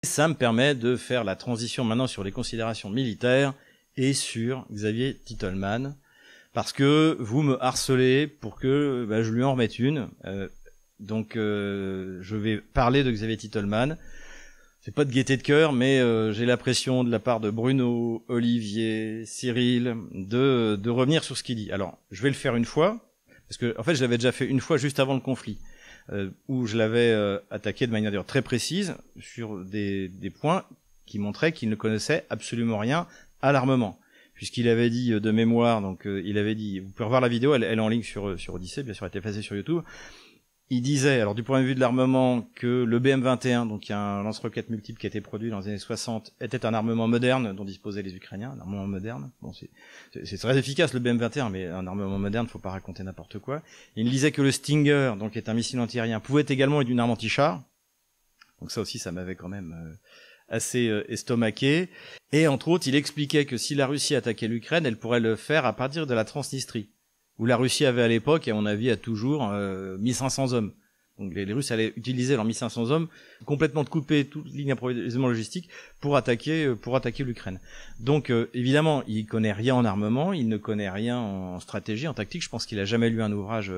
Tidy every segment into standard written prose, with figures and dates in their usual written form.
Ça me permet de faire la transition maintenant sur les considérations militaires et sur Xavier Titelman, parce que vous me harcelez pour que je lui en remette une. Donc je vais parler de Xavier Titelman. C'est pas de gaieté de cœur, mais j'ai la pression de la part de Bruno, Olivier, Cyril, de revenir sur ce qu'il dit. Alors, je vais le faire une fois, parce que en fait, je l'avais déjà fait une fois juste avant le conflit, où je l'avais attaqué de manière d'ailleurs très précise sur des points qui montraient qu'il ne connaissait absolument rien à l'armement. Puisqu'il avait dit de mémoire, donc il avait dit, vous pouvez revoir la vidéo, elle est en ligne sur Odyssée, bien sûr, elle était placée sur YouTube. Il disait, alors du point de vue de l'armement, que le BM-21, donc il y a un lance-roquettes multiple qui a été produit dans les années 60, était un armement moderne dont disposaient les Ukrainiens, un armement moderne. Bon, c'est très efficace le BM-21, mais un armement moderne, faut pas raconter n'importe quoi. Il disait que le Stinger, donc est un missile antiaérien, pouvait également être une arme anti-char. Donc ça aussi, ça m'avait quand même assez estomaqué. Et entre autres, il expliquait que si la Russie attaquait l'Ukraine, elle pourrait le faire à partir de la Transnistrie, où la Russie avait à l'époque, et à mon avis a toujours, 1500 hommes. Donc les Russes allaient utiliser leurs 1500 hommes, complètement couper toute ligne d'approvisionnement logistique pour attaquer l'Ukraine. Donc évidemment, il connaît rien en armement, il ne connaît rien en stratégie, en tactique. Je pense qu'il a jamais lu un ouvrage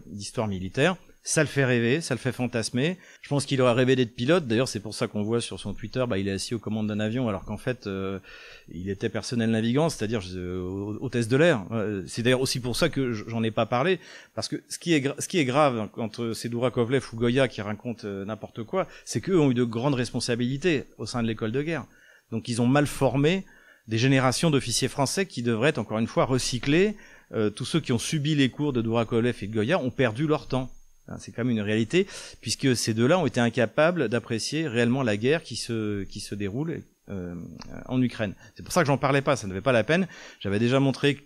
d'histoire militaire. Ça le fait rêver, ça le fait fantasmer. Je pense qu'il aurait rêvé d'être pilote. D'ailleurs, c'est pour ça qu'on voit sur son Twitter, il est assis aux commandes d'un avion, alors qu'en fait, il était personnel navigant, c'est-à-dire hôtesse de l'air. C'est d'ailleurs aussi pour ça que j'en ai pas parlé, parce que ce qui est grave quand c'est Dourakovlev ou Goya qui racontent n'importe quoi, c'est qu'eux ont eu de grandes responsabilités au sein de l'école de guerre. Donc ils ont mal formé des générations d'officiers français qui devraient être, encore une fois, recyclés. Tous ceux qui ont subi les cours de Dourakovlev et de Goya ont perdu leur temps. C'est quand même une réalité, puisque ces deux-là ont été incapables d'apprécier réellement la guerre qui se déroule en Ukraine. C'est pour ça que j'en parlais pas, ça ne valait pas la peine. J'avais déjà montré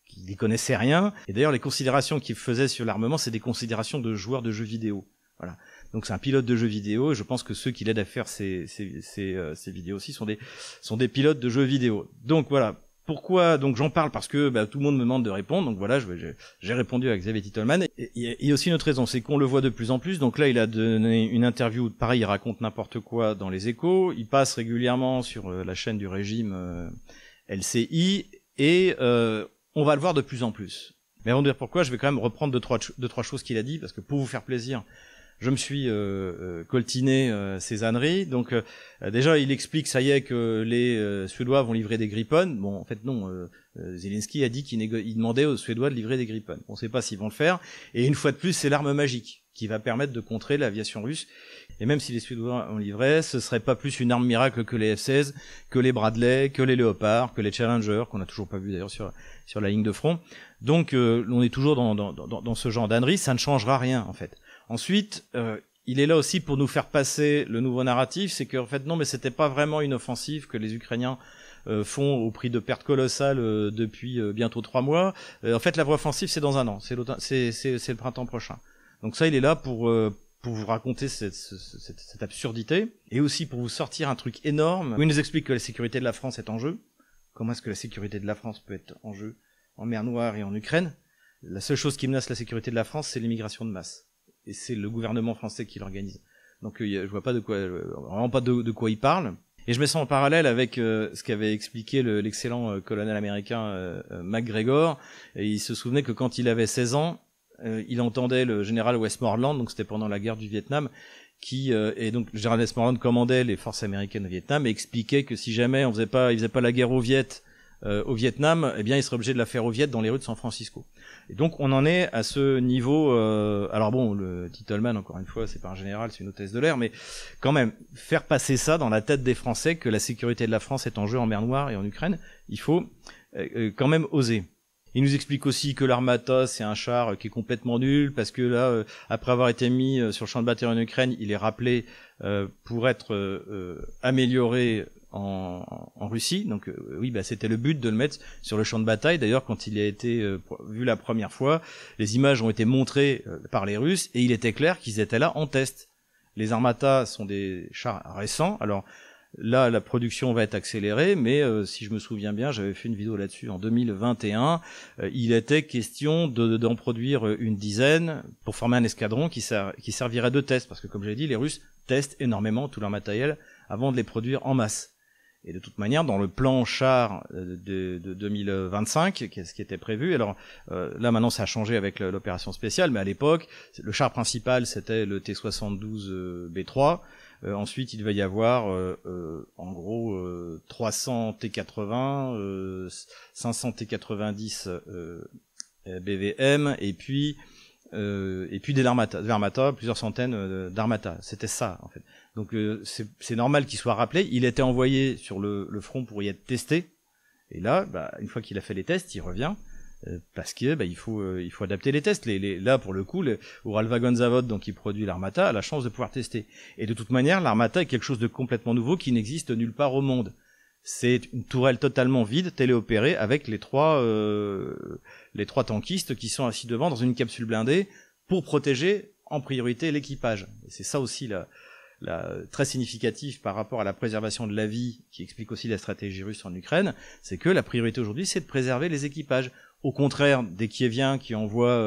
qu'ils n'y connaissaient rien. Et d'ailleurs, les considérations qu'ils faisaient sur l'armement, c'est des considérations de joueurs de jeux vidéo. Voilà. Donc c'est un pilote de jeux vidéo, et je pense que ceux qui l'aident à faire ces vidéos aussi sont des pilotes de jeux vidéo. Donc voilà. Pourquoi donc j'en parle? Parce que tout le monde me demande de répondre, donc voilà, j'ai répondu à Xavier Titelman. Et il y a aussi une autre raison, c'est qu'on le voit de plus en plus. Donc là, il a donné une interview, pareil, il raconte n'importe quoi dans les Échos, il passe régulièrement sur la chaîne du régime LCI, et on va le voir de plus en plus. Mais avant de dire pourquoi, je vais quand même reprendre deux, trois choses qu'il a dit, parce que pour vous faire plaisir, je me suis coltiné ces âneries. Donc déjà, il explique, ça y est, que les Suédois vont livrer des Gripen. Bon, en fait, non. Zelensky a dit qu'il demandait aux Suédois de livrer des Gripen. On ne sait pas s'ils vont le faire. Et une fois de plus, c'est l'arme magique qui va permettre de contrer l'aviation russe. Et même si les Suédois en livraient, ce serait pas plus une arme miracle que les F-16, que les Bradley, que les Léopards, que les Challenger, qu'on n'a toujours pas vu d'ailleurs sur la ligne de front. Donc, on est toujours dans ce genre d'ânerie. Ça ne changera rien, en fait. Ensuite, il est là aussi pour nous faire passer le nouveau narratif, c'est qu'en fait non, mais c'était pas vraiment une offensive que les Ukrainiens font au prix de pertes colossales depuis bientôt 3 mois. En fait, la vraie offensive, c'est dans un an, c'est le printemps prochain. Donc ça, il est là pour vous raconter cette absurdité, et aussi pour vous sortir un truc énorme où il nous explique que la sécurité de la France est en jeu. Comment est-ce que la sécurité de la France peut être en jeu en mer Noire et en Ukraine? La seule chose qui menace la sécurité de la France, c'est l'immigration de masse. Et c'est le gouvernement français qui l'organise. Donc je vois pas vraiment pas de quoi il parle. Et je mets ça en parallèle avec ce qu'avait expliqué l'excellent colonel américain McGregor. Et il se souvenait que quand il avait 16 ans, il entendait le général Westmoreland, donc c'était pendant la guerre du Vietnam, et donc le général Westmoreland commandait les forces américaines au Vietnam, et expliquait que si jamais il faisait pas la guerre au Vietnam, eh bien il serait obligé de la faire au Viet dans les rues de San Francisco. Et donc on en est à ce niveau. Alors bon, le Titelman, encore une fois, c'est pas un général, c'est une hôtesse de l'air, mais quand même faire passer ça dans la tête des Français que la sécurité de la France est en jeu en mer Noire et en Ukraine, il faut quand même oser. Il nous explique aussi que l'Armata, c'est un char qui est complètement nul, parce que là, après avoir été mis sur le champ de bataille en Ukraine, il est rappelé pour être amélioré en Russie. Donc oui, c'était le but de le mettre sur le champ de bataille. D'ailleurs, quand il a été vu la première fois, les images ont été montrées par les Russes, et il était clair qu'ils étaient là en test. Les Armata sont des chars récents. Alors là, la production va être accélérée, mais si je me souviens bien, j'avais fait une vidéo là-dessus en 2021. Il était question d'en produire une dizaine pour former un escadron qui servirait de test, parce que comme j'ai dit, les Russes testent énormément tout leur matériel avant de les produire en masse. Et de toute manière, dans le plan char de 2025, ce qui était prévu, alors là maintenant ça a changé avec l'opération spéciale, mais à l'époque, le char principal c'était le T72 B3. Ensuite, il devait y avoir en gros 300 T80, 500 T90 BVM, et puis des Armata, plusieurs centaines d'Armata. C'était ça en fait. Donc c'est normal qu'il soit rappelé. Il était envoyé sur le front pour y être testé. Et là, une fois qu'il a fait les tests, il revient parce que il faut adapter les tests. Là pour le coup, Uralvagonzavod, donc qui produit l'Armata, a la chance de pouvoir tester. Et de toute manière, l'Armata est quelque chose de complètement nouveau qui n'existe nulle part au monde. C'est une tourelle totalement vide, téléopérée, avec les trois tankistes qui sont assis devant dans une capsule blindée pour protéger en priorité l'équipage. Et c'est ça aussi très significatif par rapport à la préservation de la vie, qui explique aussi la stratégie russe en Ukraine, c'est que la priorité aujourd'hui, c'est de préserver les équipages. Au contraire des Kieviens qui envoient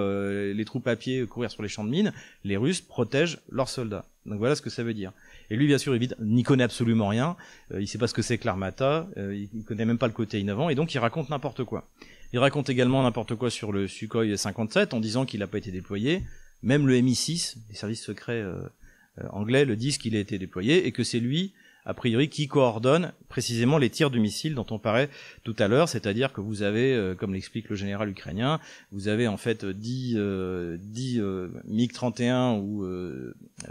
les troupes à pied courir sur les champs de mines, les Russes protègent leurs soldats. Donc voilà ce que ça veut dire. Et lui, bien sûr, n'y connaît absolument rien. Il sait pas ce que c'est que l'Armata. Il connaît même pas le côté innovant. Et donc, il raconte n'importe quoi. Il raconte également n'importe quoi sur le Sukhoi 57 en disant qu'il n'a pas été déployé. Même le Mi-6, les services secrets anglais le disent qu'il a été déployé et que c'est lui, a priori, qui coordonne précisément les tirs de missiles dont on parlait tout à l'heure, c'est-à-dire que vous avez, comme l'explique le général ukrainien, vous avez en fait 10 MiG-31 ou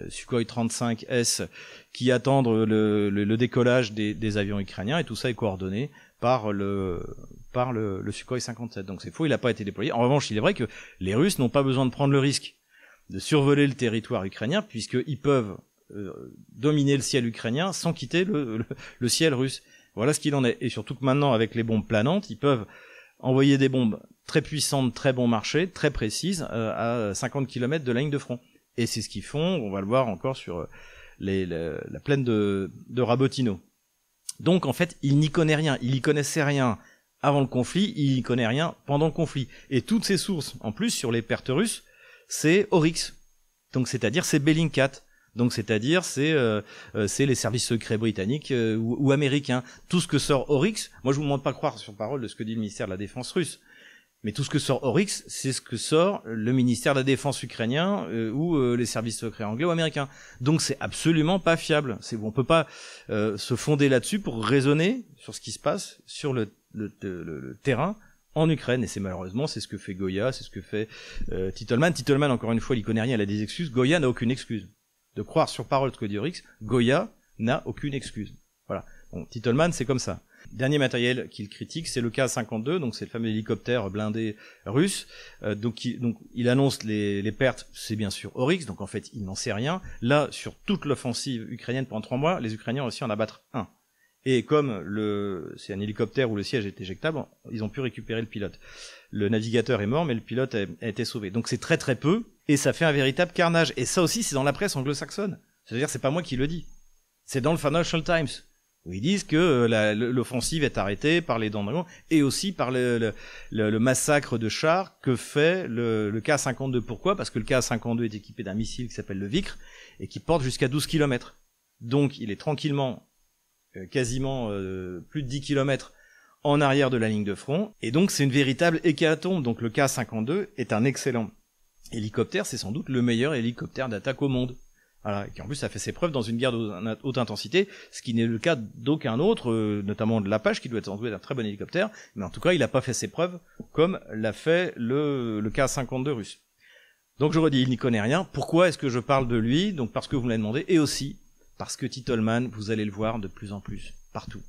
Sukhoi 35S qui attendent le décollage des avions ukrainiens, et tout ça est coordonné par le Sukhoi 57. Donc c'est faux, il n'a pas été déployé. En revanche, il est vrai que les Russes n'ont pas besoin de prendre le risque de survoler le territoire ukrainien, puisqu'ils peuvent dominer le ciel ukrainien sans quitter le ciel russe. Voilà ce qu'il en est. Et surtout que maintenant, avec les bombes planantes, ils peuvent envoyer des bombes très puissantes, très bon marché, très précises, à 50 km de la ligne de front. Et c'est ce qu'ils font, on va le voir encore sur la plaine de Rabotino. Donc en fait, il n'y connaît rien. Il y connaissait rien avant le conflit, il n'y connaît rien pendant le conflit. Et toutes ces sources, en plus, sur les pertes russes, c'est Oryx. Donc c'est-à-dire c'est Bellingcat. Donc c'est-à-dire c'est les services secrets britanniques ou américains. Tout ce que sort Oryx, moi je vous demande pas de croire sur parole de ce que dit le ministère de la Défense russe, mais tout ce que sort Oryx, c'est ce que sort le ministère de la Défense ukrainien ou les services secrets anglais ou américains. Donc c'est absolument pas fiable. On peut pas se fonder là-dessus pour raisonner sur ce qui se passe sur le terrain en Ukraine. Et c'est malheureusement c'est ce que fait Goya, c'est ce que fait Titelman. Titelman, encore une fois, il connaît rien, il a des excuses. Goya n'a aucune excuse. De croire sur parole ce que dit Oryx, Goya n'a aucune excuse. Voilà. Bon, Titelman, c'est comme ça. Dernier matériel qu'il critique, c'est le Ka-52, donc c'est le fameux hélicoptère blindé russe. Donc il annonce les pertes, c'est bien sûr Oryx, donc en fait il n'en sait rien. Là, sur toute l'offensive ukrainienne pendant 3 mois, les Ukrainiens ont réussi à en abattre un. Et comme c'est un hélicoptère où le siège est éjectable, ils ont pu récupérer le pilote. Le navigateur est mort, mais le pilote a été sauvé. Donc c'est très très peu, et ça fait un véritable carnage. Et ça aussi, c'est dans la presse anglo-saxonne. C'est-à-dire, c'est pas moi qui le dis. C'est dans le Financial Times, où ils disent que l'offensive est arrêtée par les dents de dragon, et aussi par le massacre de chars que fait le Ka-52. Pourquoi ? Parce que le Ka-52 est équipé d'un missile qui s'appelle le Vikr, et qui porte jusqu'à 12 km. Donc il est tranquillement quasiment plus de 10 km en arrière de la ligne de front, et donc c'est une véritable hécatombe. Donc le Ka-52 est un excellent hélicoptère, c'est sans doute le meilleur hélicoptère d'attaque au monde. Voilà, et qui en plus a fait ses preuves dans une guerre de haute intensité, ce qui n'est le cas d'aucun autre, notamment de l'Apache, qui doit être un très bon hélicoptère, mais en tout cas il n'a pas fait ses preuves comme l'a fait le Ka-52 russe. Donc je redis, il n'y connaît rien. Pourquoi est-ce que je parle de lui ? Donc parce que vous me l'avez demandé, et aussi parce que Titelman, vous allez le voir de plus en plus, partout.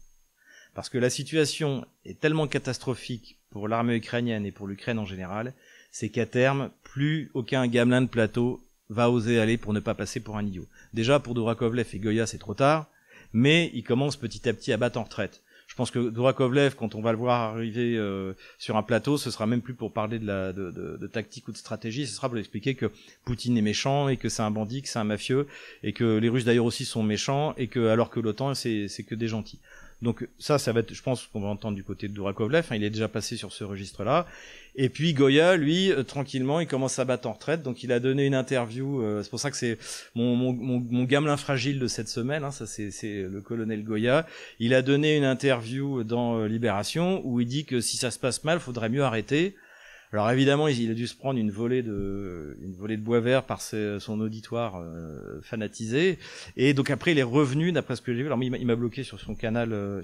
Parce que la situation est tellement catastrophique pour l'armée ukrainienne et pour l'Ukraine en général, c'est qu'à terme, plus aucun gamelin de plateau va oser aller pour ne pas passer pour un idiot. Déjà, pour Dorakovlev et Goya, c'est trop tard, mais il commence petit à petit à battre en retraite. Je pense que Dorakovlev, quand on va le voir arriver sur un plateau, ce sera même plus pour parler de tactique ou de stratégie, ce sera pour expliquer que Poutine est méchant et que c'est un bandit, que c'est un mafieux, et que les Russes d'ailleurs aussi sont méchants, et que alors que l'OTAN c'est que des gentils. Donc ça va être, je pense qu'on va entendre du côté de Dourakovlev, il est déjà passé sur ce registre-là. Et puis Goya, lui, tranquillement, il commence à battre en retraite, donc il a donné une interview, c'est pour ça que c'est mon gamelin fragile de cette semaine, ça c'est le colonel Goya. Il a donné une interview dans Libération où il dit que si ça se passe mal, faudrait mieux arrêter. Alors évidemment, il a dû se prendre une volée de bois vert par son auditoire fanatisé. Et donc après, il est revenu, d'après ce que j'ai vu. Alors il m'a bloqué sur son canal,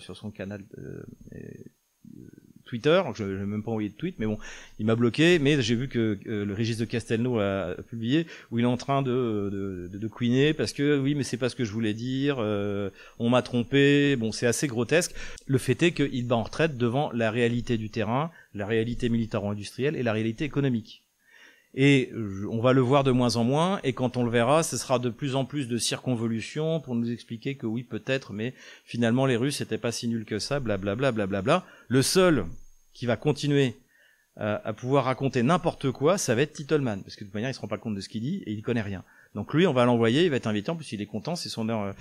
Twitter. Je n'ai même pas envoyé de tweet, mais bon, il m'a bloqué. Mais j'ai vu que le Régis de Castelnau a publié où il est en train de couiner parce que oui, mais c'est pas ce que je voulais dire. On m'a trompé. Bon, c'est assez grotesque. Le fait est qu'il bat en retraite devant la réalité du terrain, la réalité militaro-industrielle et la réalité économique. Et on va le voir de moins en moins, et quand on le verra, ce sera de plus en plus de circonvolutions pour nous expliquer que oui, peut-être, mais finalement les Russes n'étaient pas si nuls que ça, blablabla, blablabla. Le seul qui va continuer à pouvoir raconter n'importe quoi, ça va être Titelman, parce que de toute manière, il se rend pas compte de ce qu'il dit, et il connaît rien. Donc lui, on va l'envoyer, il va être invité, en plus il est content, c'est son heure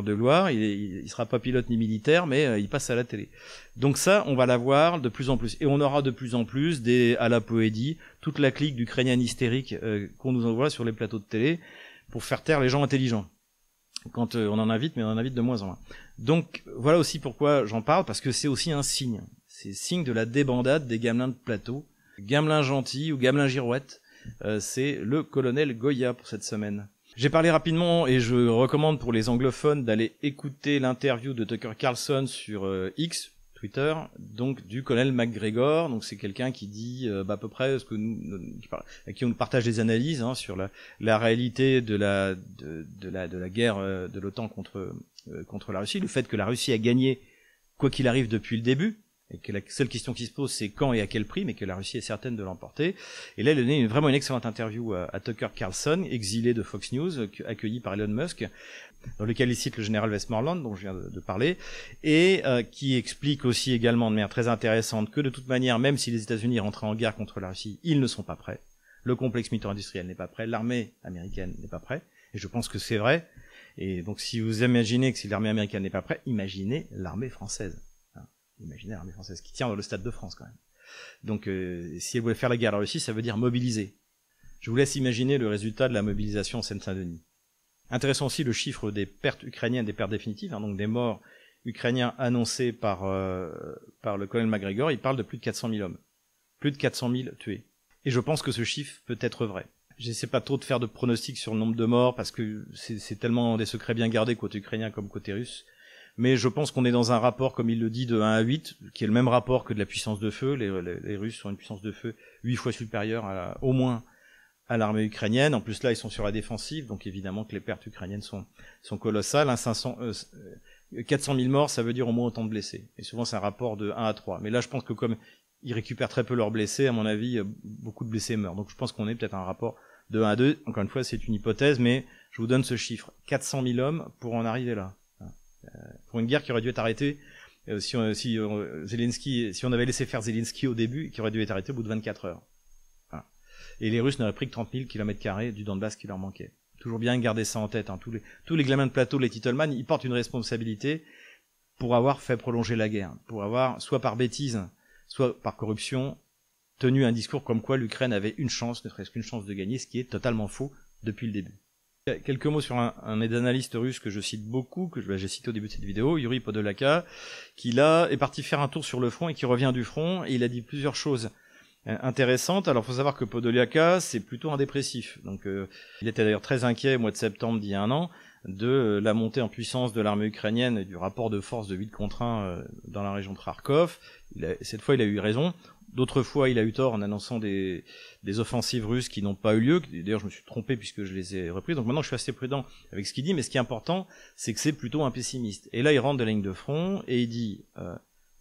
de gloire, il sera pas pilote ni militaire, mais il passe à la télé. Donc ça, on va l'avoir de plus en plus. Et on aura de plus en plus à la Poédie, toute la clique d'Ukrainiens hystériques qu'on nous envoie sur les plateaux de télé pour faire taire les gens intelligents. Quand on en invite, mais on en invite de moins en moins. Donc voilà aussi pourquoi j'en parle, parce que c'est aussi un signe. C'est signe de la débandade des gamelins de plateau. Gamelin gentil ou gamelin girouette. C'est le colonel Goya pour cette semaine. J'ai parlé rapidement et je recommande pour les anglophones d'aller écouter l'interview de Tucker Carlson sur X, Twitter, donc du colonel McGregor. Donc c'est quelqu'un qui dit à peu près ce que qui on partage des analyses sur la réalité de la guerre de l'OTAN contre la Russie, le fait que la Russie a gagné quoi qu'il arrive depuis le début. Et que la seule question qui se pose, c'est quand et à quel prix, mais que la Russie est certaine de l'emporter. Et là, il a donné vraiment une excellente interview à Tucker Carlson, exilé de Fox News, accueilli par Elon Musk, dans lequel il cite le général Westmoreland, dont je viens de parler, et qui explique aussi également de manière très intéressante que de toute manière, même si les États-Unis rentraient en guerre contre la Russie, ils ne sont pas prêts. Le complexe militaro-industriel n'est pas prêt, l'armée américaine n'est pas prête, et je pense que c'est vrai. Et donc, si vous imaginez que si l'armée américaine n'est pas prête, imaginez l'armée française. Imaginez l'armée française qui tient dans le Stade de France quand même. Donc si elle voulait faire la guerre à la Russie, ça veut dire mobiliser. Je vous laisse imaginer le résultat de la mobilisation en Seine-Saint-Denis. Intéressant aussi le chiffre des pertes ukrainiennes, des pertes définitives, donc des morts ukrainiens annoncés par le colonel McGregor. Il parle de plus de 400 000 hommes. Plus de 400 000 tués. Et je pense que ce chiffre peut être vrai. J'essaie pas trop de faire de pronostics sur le nombre de morts parce que c'est tellement des secrets bien gardés côté ukrainien comme côté russe. Mais je pense qu'on est dans un rapport, comme il le dit, de 1 à 8, qui est le même rapport que de la puissance de feu. Les Russes ont une puissance de feu 8 fois supérieure au moins à l'armée ukrainienne. En plus là, ils sont sur la défensive, donc évidemment que les pertes ukrainiennes sont colossales. 400 000 morts, ça veut dire au moins autant de blessés. Et souvent, c'est un rapport de 1 à 3. Mais là, je pense que comme ils récupèrent très peu leurs blessés, à mon avis, beaucoup de blessés meurent. Donc je pense qu'on est peut-être à un rapport de 1 à 2. Encore une fois, c'est une hypothèse, mais je vous donne ce chiffre. 400 000 hommes pour en arriver là. Pour une guerre qui aurait dû être arrêtée si on avait laissé faire Zelensky au début, qui aurait dû être arrêté au bout de 24 heures. Voilà. Et les Russes n'auraient pris que 30 000 km² du Donbass qui leur manquait. Toujours bien garder ça en tête. Tous les gamins de plateau, les Titelman, ils portent une responsabilité pour avoir fait prolonger la guerre, pour avoir, soit par bêtise, soit par corruption, tenu un discours comme quoi l'Ukraine avait une chance, ne serait-ce qu'une chance de gagner, ce qui est totalement faux depuis le début. Quelques mots sur un analyste russe que je cite beaucoup, que j'ai cité au début de cette vidéo, Yuri Podolaka, qui là est parti faire un tour sur le front et qui revient du front, et il a dit plusieurs choses intéressantes. Alors, faut savoir que Podolaka, c'est plutôt un dépressif. Donc, il était d'ailleurs très inquiet au mois de septembre d'il y a un an de la montée en puissance de l'armée ukrainienne et du rapport de force de 8 contre 1 dans la région de Kharkov. Cette fois, il a eu raison. D'autres fois, il a eu tort en annonçant des offensives russes qui n'ont pas eu lieu. D'ailleurs, je me suis trompé puisque je les ai reprises. Donc maintenant, je suis assez prudent avec ce qu'il dit. Mais ce qui est important, c'est que c'est plutôt un pessimiste. Et là, il rentre de la ligne de front et il dit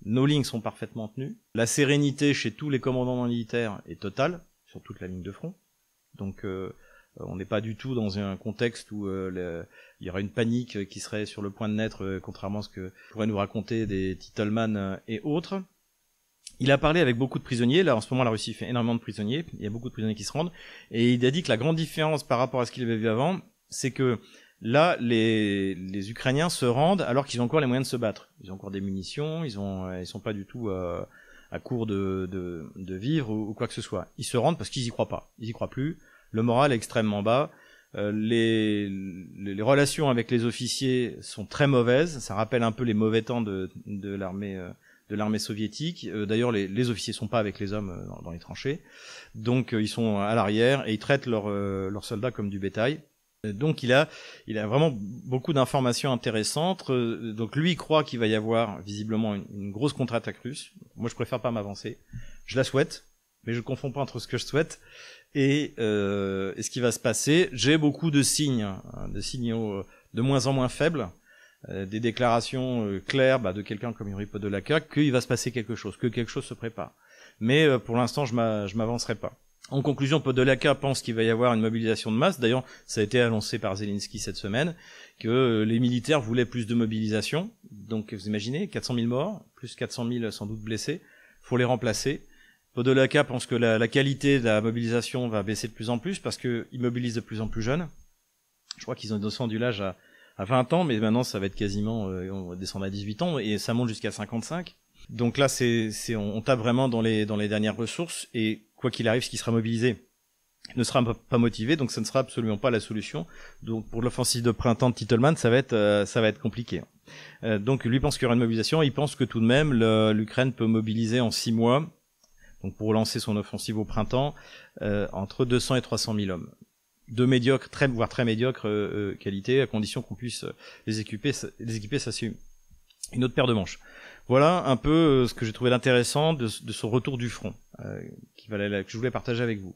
nos lignes sont parfaitement tenues. La sérénité chez tous les commandants militaires est totale sur toute la ligne de front. Donc, on n'est pas du tout dans un contexte où il y aura une panique qui serait sur le point de naître, contrairement à ce que pourraient nous raconter des Titelman et autres. Il a parlé avec beaucoup de prisonniers. Là, en ce moment, la Russie fait énormément de prisonniers. Il y a beaucoup de prisonniers qui se rendent. Et il a dit que la grande différence par rapport à ce qu'il avait vu avant, c'est que Là, les Ukrainiens se rendent alors qu'ils ont encore les moyens de se battre. Ils ont encore des munitions, ils sont pas du tout à court de vivres ou quoi que ce soit. Ils se rendent parce qu'ils y croient pas. Ils y croient plus. Le moral est extrêmement bas. Les relations avec les officiers sont très mauvaises. Ça rappelle un peu les mauvais temps de l'armée soviétique. D'ailleurs, les officiers sont pas avec les hommes dans les tranchées. Donc, ils sont à l'arrière et ils traitent leurs soldats comme du bétail. Donc, il a vraiment beaucoup d'informations intéressantes. Donc, lui, il croit qu'il va y avoir visiblement une grosse contre-attaque russe. Moi, je préfère pas m'avancer. Je la souhaite, mais je confonds pas entre ce que je souhaite et ce qui va se passer. J'ai beaucoup de signes, de signaux de moins en moins faibles, des déclarations claires de quelqu'un comme Yuri Podolaka qu'il va se passer quelque chose, que quelque chose se prépare. Mais pour l'instant, je m'avancerai pas. En conclusion, Podolaka pense qu'il va y avoir une mobilisation de masse. D'ailleurs, ça a été annoncé par Zelensky cette semaine, que les militaires voulaient plus de mobilisation. Donc, vous imaginez, 400 000 morts, plus 400 000 sans doute blessés. Faut les remplacer. Podolaka pense que la qualité de la mobilisation va baisser de plus en plus parce qu'ils mobilisent de plus en plus jeunes. Je crois qu'ils ont descendu l'âge à 20 ans, mais maintenant ça va être quasiment, on va descendre à 18 ans et ça monte jusqu'à 55. Donc là, on tape vraiment dans les dernières ressources et quoi qu'il arrive, ce qui sera mobilisé ne sera pas motivé, donc ça ne sera absolument pas la solution. Donc pour l'offensive de printemps de Titelman, ça va être compliqué. Donc lui pense qu'il y aura une mobilisation, il pense que tout de même l'Ukraine peut mobiliser en 6 mois, donc pour lancer son offensive au printemps, entre 200 et 300 000 hommes. De médiocre, voire très médiocre qualité, à condition qu'on puisse les équiper, ça c'est une autre paire de manches. Voilà un peu ce que j'ai trouvé d'intéressant de ce retour du front, que je voulais partager avec vous.